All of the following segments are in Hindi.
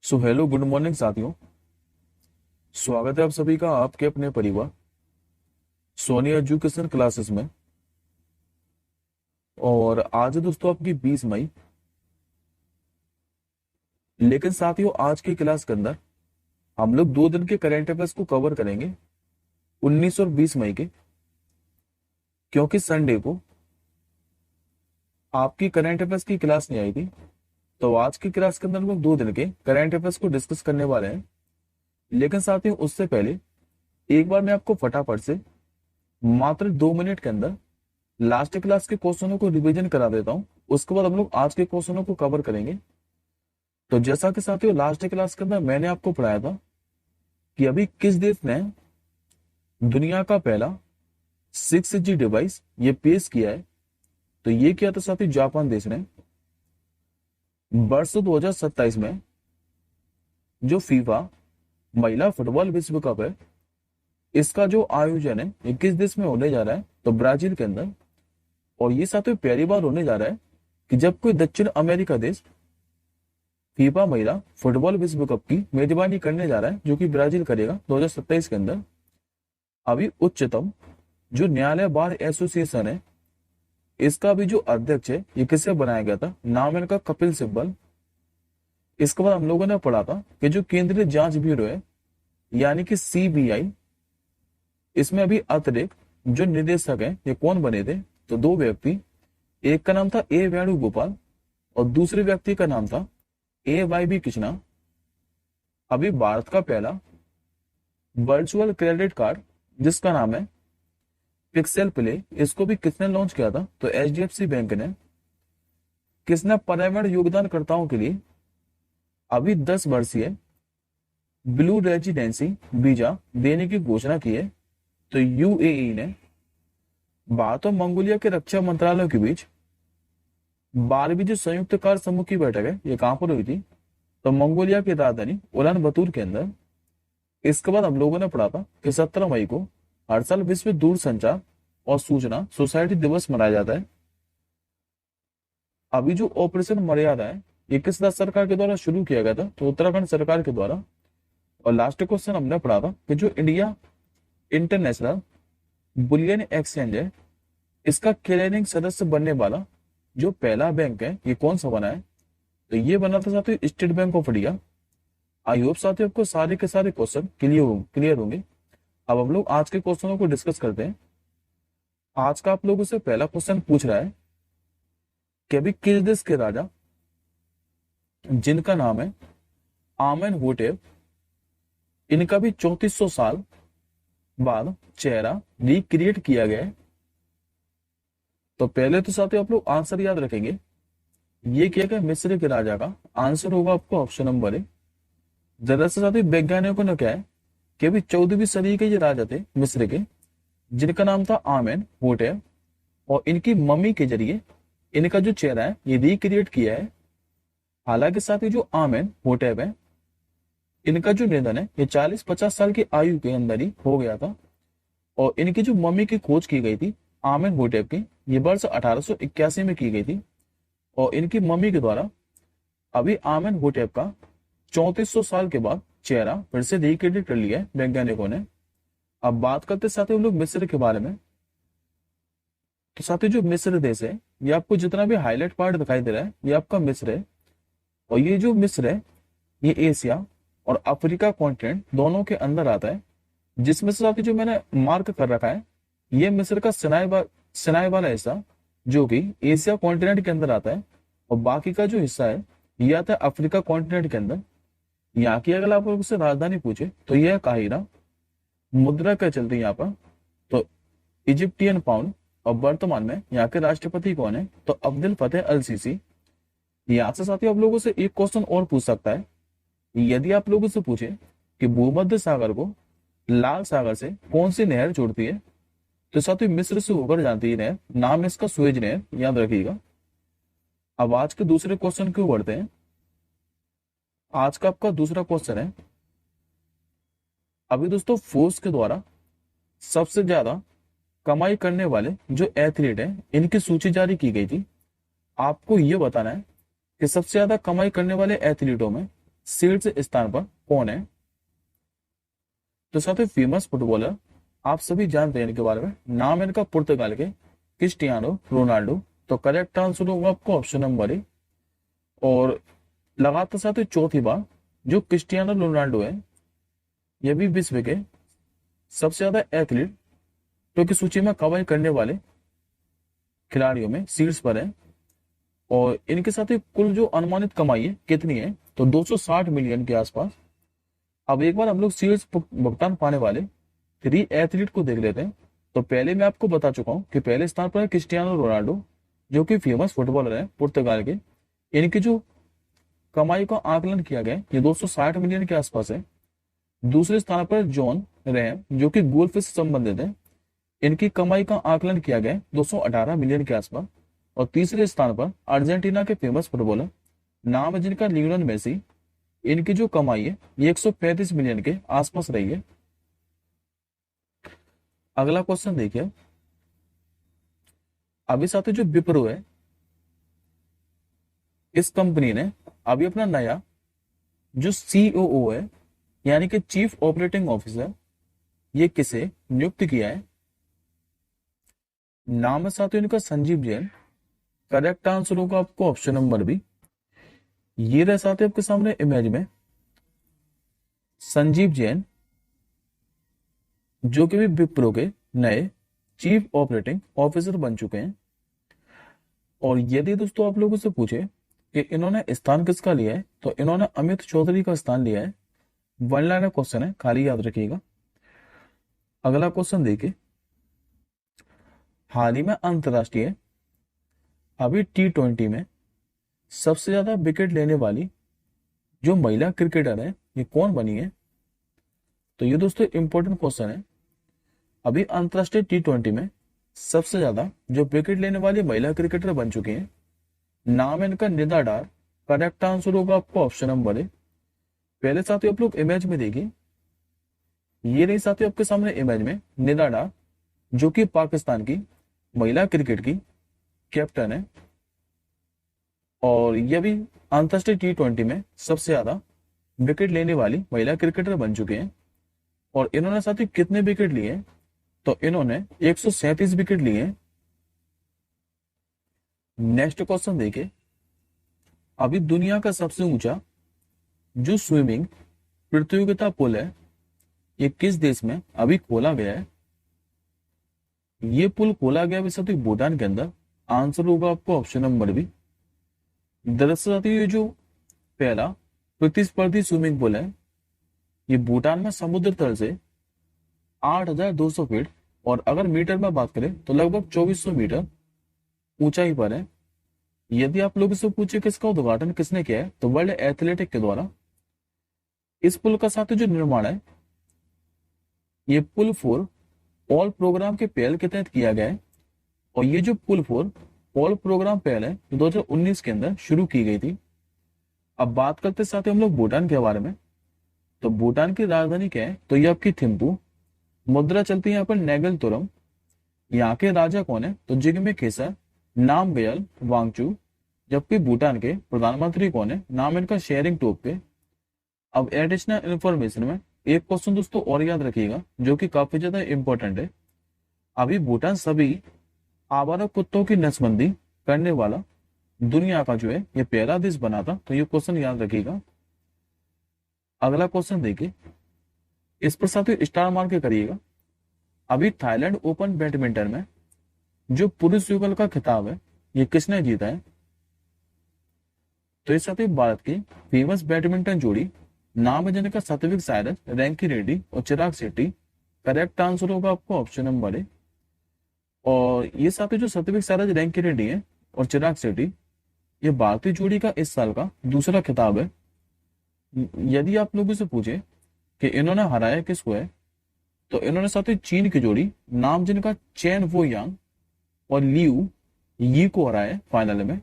सो हेलो गुड मॉर्निंग साथियों। स्वागत है आप सभी का आपके अपने परिवार सोनी एजुकेशन क्लासेस में। और आज है दोस्तों आपकी 20 मई। लेकिन साथियों आज की क्लास के अंदर हम लोग 2 दिन के करंट अफेयर्स को कवर करेंगे, 19 और 20 मई के। क्योंकि संडे को आपकी करंट अफेयर्स की क्लास नहीं आई थी, तो आज की क्लास के अंदर हम लोग 2 दिन के करंट अफेयर्स को डिस्कस करने वाले हैं। लेकिन साथियों उससे पहले एक बार मैं आपको फटाफट से मात्र 2 मिनट के अंदर लास्ट क्लास के क्वेश्चनों को रिवीजन करा देता हूं। उसके बाद हम लोग आज के क्वेश्चनों को कवर करेंगे। तो जैसा कि साथियों लास्ट क्लास के अंदर मैंने आपको पढ़ाया था कि अभी किस देश ने दुनिया का पहला 6G डिवाइस ये पेश किया है, तो ये किया था साथियों जापान देश ने। वर्ष 2027 में जो फीफा महिला फुटबॉल विश्व कप है, इसका जो आयोजन है ये किस देश में होने जा रहा है, तो ब्राजील के अंदर। और ये साथियों पहली बार होने जा रहा है कि जब कोई दक्षिण अमेरिका देश फीफा महिला फुटबॉल विश्व कप की मेजबानी करने जा रहा है, जो कि ब्राजील करेगा 2027 के अंदर। अभी उच्चतम जो न्यायालय बार एसोसिएशन है, इसका भी जो अध्यक्ष है ये किससे बनाया गया था, नाम है इनका कपिल सिब्बल। इसके बाद हम लोगों ने पढ़ा था कि जो केंद्रीय जांच ब्यूरो है यानी कि सीबीआई, इसमें अभी अतिरिक्त जो निदेशक है ये कौन बने थे, तो 2 व्यक्ति। एक का नाम था ए वेणुगोपाल और दूसरे व्यक्ति का नाम था ए वाई बी कृष्णा। अभी भारत का पहला वर्चुअल क्रेडिट कार्ड जिसका नाम है पिक्सेल प्ले, इसको भी किसने लॉन्च किया था, तो एचडीएफसी बैंक ने। किसने पर्यावरण योगदानकर्ताओं के लिए अभी 10 वर्षीय ब्लू रेजिडेंसी वीजा देने की घोषणा की है, तो यूएई ने। भारत और मंगोलिया के रक्षा मंत्रालयों के बीच 12वीं जो संयुक्त कार्य समूह की बैठक है ये कहां पर हुई थी, तो मंगोलिया की राजधानी उलान बतूर के अंदर। इसके बाद हम लोगों ने पढ़ा था कि 17 मई को हर साल विश्व दूरसंचार और सूचना सोसाइटी दिवस मनाया जाता है। अभी जो ऑपरेशन मर्यादा है ये किस राज्य सरकार के द्वारा शुरू किया गया था, तो उत्तराखंड सरकार के द्वारा। और लास्ट क्वेश्चन हमने पढ़ा था कि जो इंडिया इंटरनेशनल बुलियन एक्सचेंज है, इसका क्लियरिंग सदस्य बनने वाला जो पहला बैंक है ये कौन सा बना है, तो ये बना था साथियों state bank of India. I hope साथियों आपको सारे के सारे क्वेश्चन क्लियर होंगे। अब हम लोग आज के क्वेश्चनों को डिस्कस करते हैं। आज का आप लोगों से पहला क्वेश्चन पूछ रहा है कि अभी किस देश के राजा जिनका नाम है आमेन होटेप, इनका भी 3400 साल बाद चेहरा रिक्रिएट किया गया है। तो पहले तो साथियों आप लोग आंसर याद रखेंगे, ये किया गया मिस्र के राजा का। आंसर होगा आपको ऑप्शन नंबर ए। दरअसल साथियों वैज्ञानिकों ने क्या है कि अभी 14वीं सदी के ये राजा थे मिस्र के, जिनका नाम था आमेन होटेप। और इनकी मम्मी के जरिए इनका जो चेहरा है ये रिक्रिएट किया है। हालांकि साथियों जो आमेन होटेप है, इनका जो निधन है ये 40-50 साल की आयु के अंदर ही हो गया था। और इनकी जो मम्मी की खोज की गई थी आमेन होटेप की, ये वर्ष 1881 में की गई थी। और इनकी मम्मी के द्वारा अभी आमेन होटेप का 3400 साल के बाद चेहरा फिर से रिक्रिएट कर लिया है वैज्ञानिकों ने। अब बात करते साथियों हम लोग मिस्र के बारे में। तो साथियों जो मिस्र देश है, ये आपको जितना भी हाईलाइट पार्ट दिखाई दे रहा है ये आपका मिस्र है। और ये जो मिस्र है ये एशिया और अफ्रीका कॉन्टिनेंट दोनों के अंदर आता है। जिसमें से साथियों जो मैंने मार्क कर रखा है ये मिस्र का सिनाई वाला हिस्सा, जो कि एशिया कॉन्टिनेंट के अंदर आता है। और बाकी का जो हिस्सा है ये आता है अफ्रीका कॉन्टिनेंट के अंदर। यहाँ की अगर आप उससे राजधानी पूछे तो यह है काहिरा। मुद्रा क्या चलती है यहाँ पर, तो इजिप्टियन पाउंड। और वर्तमान में यहाँ के राष्ट्रपति कौन है, तो अब्दुल फतेह अल सीसी। यहाँ से साथियों आप लोगों से एक क्वेश्चन और पूछ सकता है, यदि आप लोगों से पूछे कि भूमध्य सागर को लाल सागर से कौन सी नहर जोड़ती है, तो साथियों मिस्र से होकर जाती है नहर, नाम है इसका सुएज नहर, याद रखिएगा। अब आज के दूसरे क्वेश्चन क्यों बढ़ते हैं। आज का आपका दूसरा क्वेश्चन है, अभी दोस्तों फोर्स के द्वारा सबसे ज्यादा कमाई करने वाले जो एथलीट हैं इनकी सूची जारी की गई थी। आपको यह बताना है कि सबसे ज्यादा कमाई करने वाले एथलीटों में शीर्ष स्थान पर कौन है? तो साथियों फेमस फुटबॉलर आप सभी जानते हैं इनके बारे में, नाम है इनका पुर्तगाल के क्रिस्टियानो रोनाल्डो। तो करेक्ट आंसर होगा आपको ऑप्शन नंबर ए। और लगातार साथियों चौथी बार जो क्रिस्टियानो रोनाल्डो है ये भी विश्व के सबसे ज्यादा एथलीट तो की सूची में कमाई करने वाले खिलाड़ियों में शीर्ष पर है। और इनके साथ ही कुल जो अनुमानित कमाई है कितनी है? तो 260 मिलियन के आसपास। अब एक बार हम लोग शीर्ष भुगतान पाने वाले 3 एथलीट को देख लेते हैं। तो पहले मैं आपको बता चुका हूं कि पहले स्थान पर है क्रिस्टियानो रोनाल्डो जो कि फेमस फुटबॉलर है पुर्तगाल के। इनकी जो कमाई का आकलन किया गया है ये 260 मिलियन के आसपास है। दूसरे स्थान पर जॉन रैम जो कि गोल्फ से संबंधित है। इनकी कमाई का आकलन किया गया है 218 मिलियन के आसपास। और तीसरे स्थान पर अर्जेंटीना के फेमस फुटबॉलर नाम है जिनका लियोनेल मेसी। इनकी जो कमाई है ये 135 मिलियन के आसपास रही है। अगला क्वेश्चन देखिए। अभी साथ जो विप्रो है इस कंपनी ने अभी अपना नया जो सीओओ है यानी कि चीफ ऑपरेटिंग ऑफिसर ये किसे नियुक्त किया है? नाम है साथियों इनका संजीव जैन। करेक्ट आंसर होगा आपको ऑप्शन नंबर बी। ये रहे साथियों आपके सामने इमेज में संजीव जैन जो कि भी विप्रो के नए चीफ ऑपरेटिंग ऑफिसर बन चुके हैं। और यदि दोस्तों आप लोगों से पूछे कि इन्होंने स्थान किसका लिया है तो इन्होंने अमित चौधरी का स्थान लिया है। वन लाइनर क्वेश्चन है, खाली याद रखिएगा। अगला क्वेश्चन देखिए। हाल ही में अंतरराष्ट्रीय अभी T20 में सबसे ज्यादा विकेट लेने वाली जो महिला क्रिकेटर है ये कौन बनी है? तो ये दोस्तों इंपॉर्टेंट क्वेश्चन है। अभी अंतरराष्ट्रीय T20 में सबसे ज्यादा जो विकेट लेने वाली महिला क्रिकेटर बन चुके हैं नाम है इनका निदा डार। करेक्ट आंसर होगा आपको ऑप्शन नंबर ए। पहले साथियों आप लोग इमेज में देखिए। ये रही साथियों आपके सामने इमेज में निदा डार जो कि पाकिस्तान की महिला क्रिकेट की कैप्टन है। और यह भी अंतरराष्ट्रीय T20 में सबसे ज्यादा विकेट लेने वाली महिला क्रिकेटर बन चुके हैं। और इन्होंने साथियों कितने विकेट लिए हैं? तो इन्होंने 137 विकेट लिए हैं। नेक्स्ट क्वेश्चन देखिए। अभी दुनिया का सबसे ऊंचा जो स्विमिंग प्रतियोगिता पुल है ये किस देश में अभी खोला गया है? ये पुल खोला गया साथियों भूटान के अंदर। आंसर होगा आपको ऑप्शन नंबर बी। दरअसल साथियों ये जो पहला प्रतिस्पर्धी स्विमिंग पुल है ये भूटान में समुद्र तल से 8,200 फीट और अगर मीटर में बात करें तो लगभग 2400 मीटर ऊंचाई पर है। यदि आप लोगों से पूछे कि इसका उद्घाटन किसने किया है तो वर्ल्ड एथलेटिक के द्वारा। इस पुल का साथ जो निर्माण है ये पुल फॉर ऑल प्रोग्राम के पहल के तहत किया गया है। और ये जो पुल फॉर ऑल प्रोग्राम पहल है 2019 के अंदर शुरू की गई थी। अब बात करते साथ हम लोग भूटान के बारे में। तो भूटान की राजधानी क्या है? तो ये आपकी थिम्पू। मुद्रा चलती है यहाँ पर नेगल तुरम। यहाँ के राजा कौन है? तो जिग्मे खेसर नामग्याल वांगचू। जबकि भूटान के प्रधानमंत्री कौन है? नाम इनका शेरिंग टोपके। अब एडिशनल इंफॉर्मेशन में एक क्वेश्चन दोस्तों और याद रखिएगा जो कि काफी ज्यादा इंपॉर्टेंट है। अभी भूटान सभी आवारा कुत्तों की नसबंदी करने वाला दुनिया का जो है ये पहला देश बना था। तो ये क्वेश्चन याद रखिएगा। अगला क्वेश्चन देखिए। इस पर साथ स्टार मार के करिएगा। अभी थाईलैंड ओपन बैडमिंटन में जो पुरुष युगल का खिताब है ये किसने जीता है? तो इस साथ भारत की फेमस बैडमिंटन जोड़ी नाम है जिनका सात्विक साइराज, रैंकी रेड्डी और चिराग शेट्टी। करेक्ट आंसर होगा आपको ऑप्शन नंबर ए। और ये साथी जो सात्विक साइराज, रैंकी रेड्डी है और चिराग शेट्टी ये भारतीय जोड़ी का इस साल का दूसरा खिताब है। यदि आप लोगों से पूछे कि इन्होंने हराया किसको है तो इन्होंने साथी चीन की जोड़ी नाम जिनका चेन वो यांग और लियू यी को हराया फाइनल में।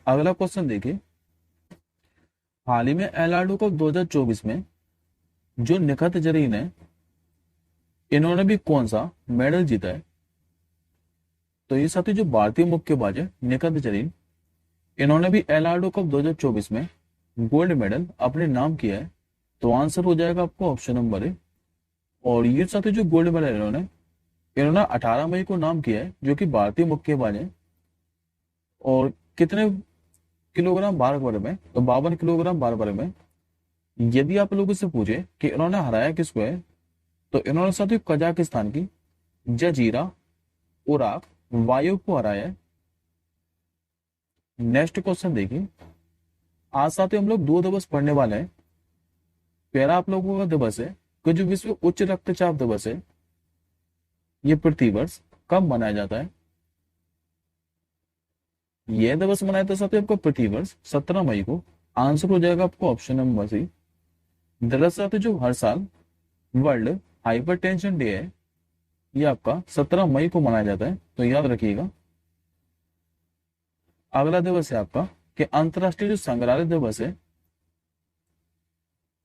अगला क्वेश्चन देखिए। हाल ही में एलार्डो कप 2024 में जो निखत जरीन है इन्होंने भी कौन सा मेडल जीता है? तो ये साथी जो भारतीय मुक्केबाज है निखत जरीन इन्होंने भी एलार्डो कप 2024 में गोल्ड मेडल अपने नाम किया है? तो आंसर हो जाएगा आपको ऑप्शन नंबर ए। और ये साथी जो गोल्ड मेडल इन्होंने इन्होंने 18 मई को नाम किया है, जो कि भारतीय मुक्केबाज है। और कितने किलोग्राम भार वर्ग में? तो 52 किलोग्राम भार वर्ग में। यदि आप लोगों से पूछे कि इन्होंने हराया किसको है, तो इन्होंने साथियों कजाकिस्तान की जजीरा उराक वायु को हराया है। नेक्स्ट क्वेश्चन देखिए। आज साथियों हम लोग दो दिवस पढ़ने वाले हैं। पहला आप लोगों का दिवस है कि जो विश्व उच्च रक्तचाप दिवस है, ये प्रतिवर्ष कब मनाया जाता है? यह दिवस मनाया था साथियों आपको प्रतिवर्ष 17 मई को। आंसर हो जाएगा आपको ऑप्शन नंबर सी। दरअसल जो हर साल वर्ल्ड हाइपरटेंशन डे है, ये आपका 17 मई को मनाया जाता है, तो याद रखिएगा। अगला दिवस है आपका कि अंतरराष्ट्रीय जो संग्रहालय दिवस है,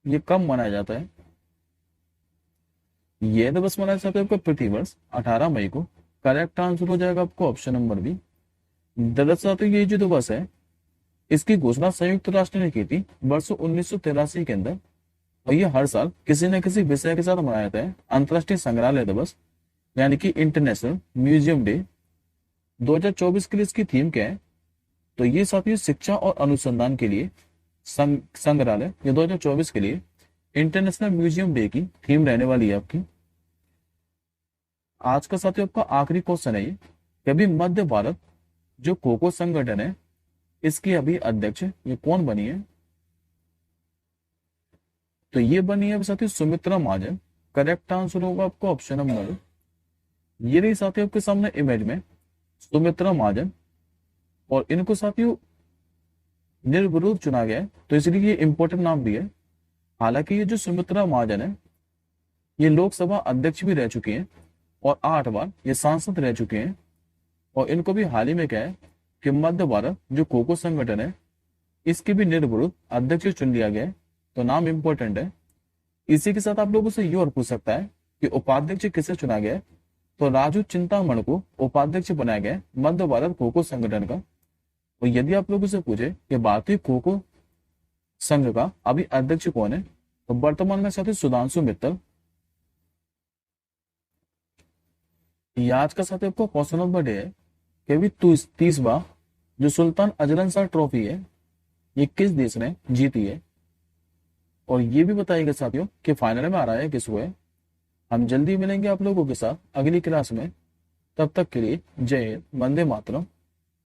ये कब मनाया जाता है? यह दिवस मनाया जाता है आपका प्रतिवर्ष 18 मई को। करेक्ट आंसर हो जाएगा आपको ऑप्शन नंबर बी। दरअसल तो ये जो दिवस है, इसकी घोषणा संयुक्त राष्ट्र ने की थी वर्ष 1983 के अंदर। और ये हर साल किसी न किसी विषय के साथ मनाया जाता है। अंतरराष्ट्रीय संग्रहालय दिवस यानी कि इंटरनेशनल म्यूजियम डे। 2024 के लिए इसकी थीम क्या है? तो ये साथियों शिक्षा और अनुसंधान के लिए संग्रहालय ये 2024 के लिए इंटरनेशनल म्यूजियम डे की थीम रहने वाली है आपकी। आज का साथियों आपका आखिरी क्वेश्चन है ये कि अभी मध्य भारत जो खो खो संगठन है, इसकी अभी अध्यक्ष ये कौन बनी है? तो ये बनी है साथियों सुमित्रा महाजन। करेक्ट आंसर होगा आपको ऑप्शन नंबर। ये रही साथियों आपके सामने इमेज में सुमित्रा महाजन। और इनको साथियों निर्विरोध चुना गया है, तो इसलिए ये इंपॉर्टेंट नाम भी है। हालांकि ये जो सुमित्रा महाजन है, ये लोकसभा अध्यक्ष भी रह चुकी हैं और 8 बार ये सांसद रह चुके हैं। और इनको भी हाल ही में क्या है कि मध्य भारत जो खो खो संगठन है, इसके भी निर्विरोध अध्यक्ष चुन लिया गया है, तो नाम इंपॉर्टेंट है। इसी के साथ आप लोगों से ये और पूछ सकता है कि उपाध्यक्ष किसे चुना गया है? तो राजू चिंतामण को उपाध्यक्ष बनाया गया है मध्य भारत खो खो संगठन का। और यदि आप लोगों से पूछे कि भारतीय खो खो संघ का अभी अध्यक्ष कौन है, तो वर्तमान में साथी सुधांशु मित्तल। ये आज का साथी आपको क्वेश्चन नंबर डे है कि अभी 30वां जो सुल्तान अजलन शाह ट्रॉफी है, ये किस देश ने जीती है? और ये भी बताइएगा साथियों कि फाइनल में आ रहा है किसको है। हम जल्दी मिलेंगे आप लोगों के साथ अगली क्लास में। तब तक के लिए जय हिंद, वंदे मातरम।